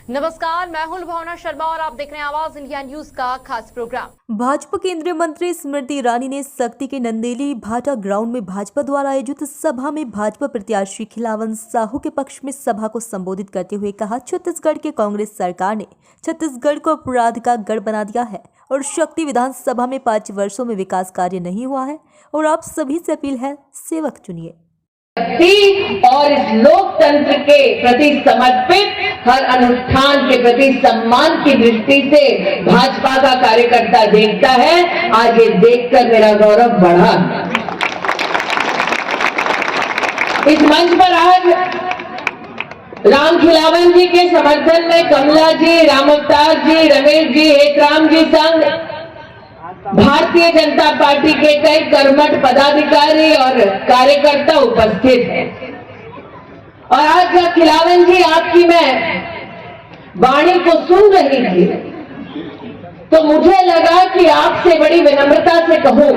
नमस्कार, मैं हूं भावना शर्मा और आप देख रहे हैं आवाज इंडिया न्यूज का खास प्रोग्राम। भाजपा केंद्रीय मंत्री स्मृति ईरानी ने शक्ति के नंदेली भाटा ग्राउंड में भाजपा द्वारा आयोजित सभा में भाजपा प्रत्याशी खिलावन साहू के पक्ष में सभा को संबोधित करते हुए कहा, छत्तीसगढ़ के कांग्रेस सरकार ने छत्तीसगढ़ को अपराध का गढ़ बना दिया है और शक्ति विधानसभा में 5 वर्षों में विकास कार्य नहीं हुआ है और आप सभी से अपील है, सेवक चुनिए। और इस लोकतंत्र के प्रति समर्पित हर अनुष्ठान के प्रति सम्मान की दृष्टि से भाजपा का कार्यकर्ता देखता है। आज ये देखकर मेरा गौरव बढ़ा। इस मंच पर आज राम खिलावन जी के समर्थन में कमला जी, राम अवतार जी, रमेश जी, हेतराम जी संग भारतीय जनता पार्टी के कई कर्मठ पदाधिकारी और कार्यकर्ता उपस्थित हैं। और आज जब खिलावन जी आपकी मैं वाणी को सुन रही थी तो मुझे लगा कि आपसे बड़ी विनम्रता से कहूं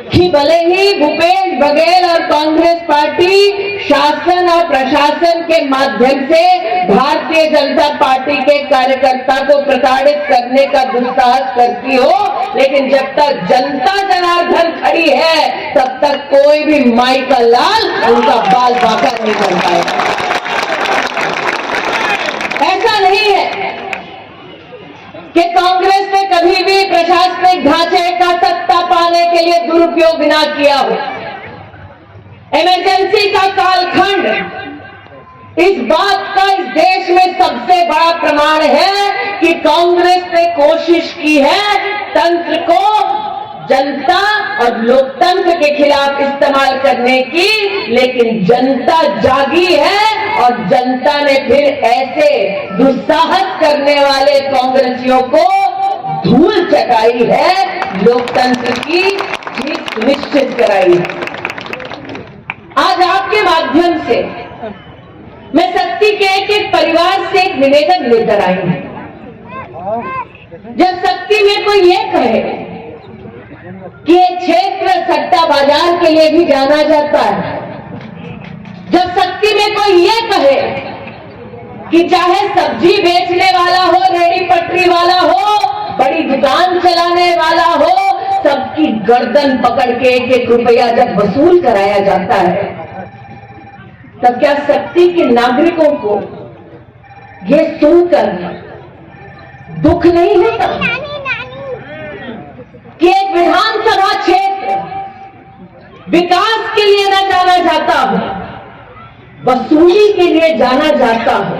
कि भले ही भूपेश बघेल और कांग्रेस पार्टी शासन और प्रशासन के माध्यम से भारतीय जनता पार्टी के कार्यकर्ता को प्रताड़ित करने का दुस्साहस करती हो, लेकिन जब तक जनता जनार्दन खड़ी है तब तक कोई भी माई का लाल उनका बाल बांका नहीं कर पाएगा। ऐसा नहीं है कि कांग्रेस ने कभी भी प्रशासनिक ढांचे का सत्ता पाने के लिए दुरुपयोग ना किया हो। इमरजेंसी का कालखंड इस बात का इस देश में सबसे बड़ा प्रमाण है कि कांग्रेस ने कोशिश की है तंत्र को जनता और लोकतंत्र के खिलाफ इस्तेमाल करने की, लेकिन जनता जागी है और जनता ने फिर ऐसे दुस्साहस करने वाले कांग्रेसियों को धूल चटाई है, लोकतंत्र की जीत सुनिश्चित कराई है। आज आपके माध्यम से मैं शक्ति के एक परिवार से एक निवेदन लेकर आई हूं। जब शक्ति में कोई ये कहे कि ये क्षेत्र सट्टा बाजार के लिए भी जाना जाता है, जब शक्ति में कोई ये कहे कि चाहे सब्जी बेचने वाला हो, रेहड़ी पटरी वाला हो, बड़ी दुकान चलाने वाला हो, सबकी गर्दन पकड़ के 1-1 रुपया जब वसूल कराया जाता है, तब क्या शक्ति के नागरिकों को ये सुनकर दुख नहीं होता कि एक विधानसभा क्षेत्र विकास के लिए न जाना जाता हो, वसूली के लिए जाना जाता हो,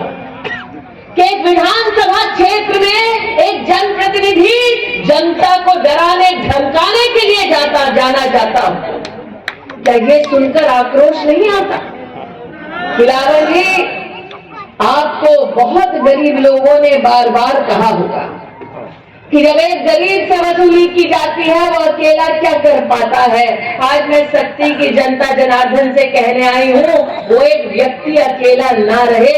कि एक विधानसभा क्षेत्र में एक जनप्रतिनिधि जनता को डराने धमकाने के लिए जाना जाता हो? क्या ये सुनकर आक्रोश नहीं आता? खिलावन जी, आपको बहुत गरीब लोगों ने बार बार कहा होगा कि जब एक गरीब से वसूली की जाती है वो अकेला क्या कर पाता है। आज मैं शक्ति की जनता जनार्दन से कहने आई हूँ, वो एक व्यक्ति अकेला ना रहे,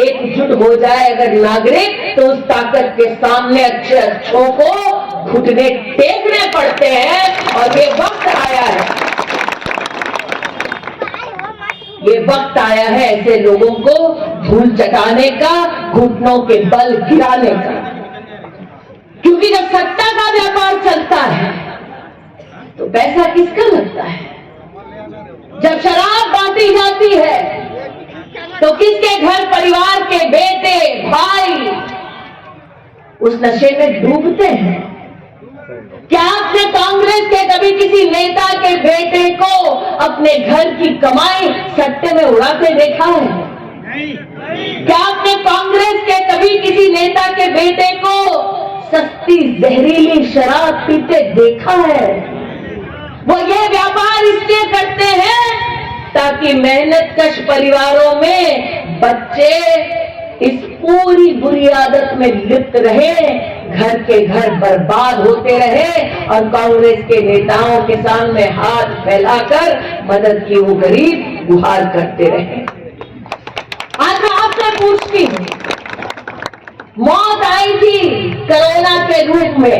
एकजुट हो जाए अगर नागरिक, तो उस ताकत के सामने अच्छों को घुटने टेकने पड़ते हैं। और ये वक्त आया है, ये वक्त आया है ऐसे लोगों को धूल चटाने का, घुटनों के बल गिराने का। क्योंकि जब सत्ता का व्यापार चलता है तो पैसा किसका लगता है? जब शराब बांटी जाती है तो किसके घर परिवार के बेटे भाई उस नशे में डूबते हैं? क्या आपने कांग्रेस के कभी किसी नेता के बेटे को अपने घर की कमाई सट्टे में उड़ाते देखा है? क्या आपने कांग्रेस के कभी किसी नेता के बेटे को सस्ती जहरीली शराब पीते देखा है? वो ये व्यापार इसलिए करते हैं ताकि मेहनतकश परिवारों में बच्चे इस पूरी बुरी आदत में लिप्त रहे, घर के घर बर्बाद होते रहे और कांग्रेस के नेताओं के सामने हाथ फैलाकर मदद की वो गरीब गुहार करते रहे। आज मैं आपसे पूछती हूँ, मौत आई थी कोरोना के रूप में,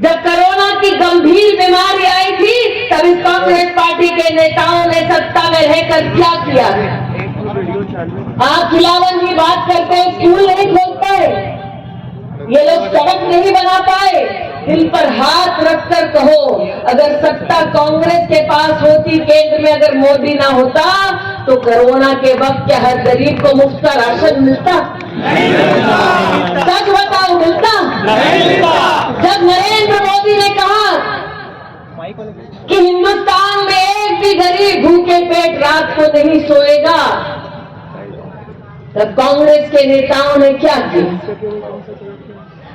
जब कोरोना की गंभीर बीमारी आई थी तब इस कांग्रेस पार्टी के नेताओं ने सत्ता में रहकर क्या किया? आप खिलावन जी बात करते हैं, स्कूल नहीं खोल पाए, ये लोग सड़क नहीं बना पाए। दिल पर हाथ रखकर कहो, अगर सत्ता कांग्रेस के पास होती, केंद्र में अगर मोदी ना होता, तो कोरोना के वक्त क्या हर गरीब को मुफ्त का राशन मिलता? सच बताओ, मिलता? जब नरेंद्र मोदी ने कहा कि हिंदुस्तान में एक भी गरीब भूखे पेट रात को नहीं सोएगा, तब कांग्रेस के नेताओं ने क्या किया?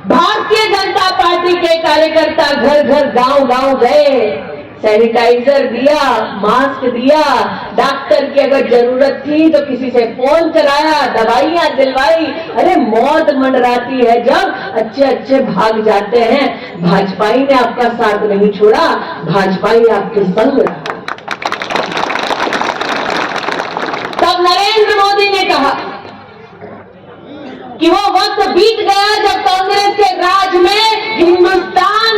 भारतीय जनता पार्टी के कार्यकर्ता घर घर गांव गांव गए, सैनिटाइजर दिया, मास्क दिया, डॉक्टर की अगर जरूरत थी तो किसी से फोन कराया, दवाइयां दिलवाई। अरे मौत मंडराती है जब अच्छे अच्छे भाग जाते हैं। भाजपाई ने आपका साथ नहीं छोड़ा, भाजपाई आपके संग रहा। तब नरेंद्र मोदी ने कहा कि वो वक्त बीत गया जब कांग्रेस के राज में हिंदुस्तान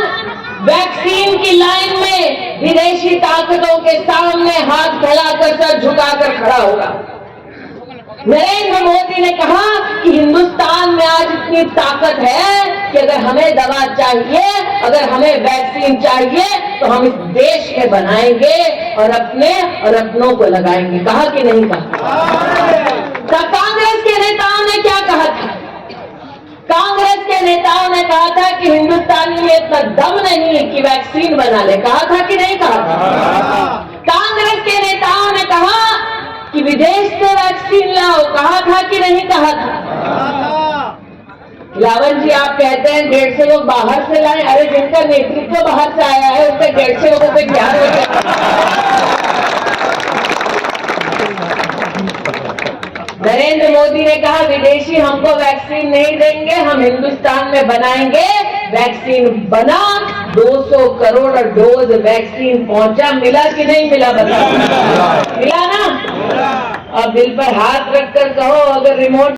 वैक्सीन की लाइन में विदेशी ताकतों के सामने हाथ फैलाकर सर झुकाकर खड़ा होगा। नरेंद्र मोदी ने कहा कि हिंदुस्तान में आज इतनी ताकत है कि अगर हमें दवा चाहिए, अगर हमें वैक्सीन चाहिए, तो हम इस देश में बनाएंगे और अपने और अपनों को लगाएंगे। कहा कि नहीं कहा? तब कांग्रेस के नेताओं ने क्या कहा था? कांग्रेस के नेताओं ने कहा था कि हिंदुस्तानी में इतना दम नहीं कि वैक्सीन बना ले। कहा था कि नहीं कहा था? कांग्रेस के नेताओं ने कहा कि विदेश से वैक्सीन लाओ। कहा था कि नहीं कहा था? खिलावन जी आप कहते हैं 150 लोग बाहर से लाए। अरे जिनका नेतृत्व बाहर से आया है उससे 150 लोगों पे क्या नरेंद्र मोदी ने कहा विदेशी हमको वैक्सीन नहीं देंगे, हम हिंदुस्तान में बनाएंगे। वैक्सीन बना, 200 करोड़ डोज वैक्सीन पहुंचा। मिला कि नहीं मिला बताओ? मिला ना? अब दिल पर हाथ रखकर कहो, अगर रिमोट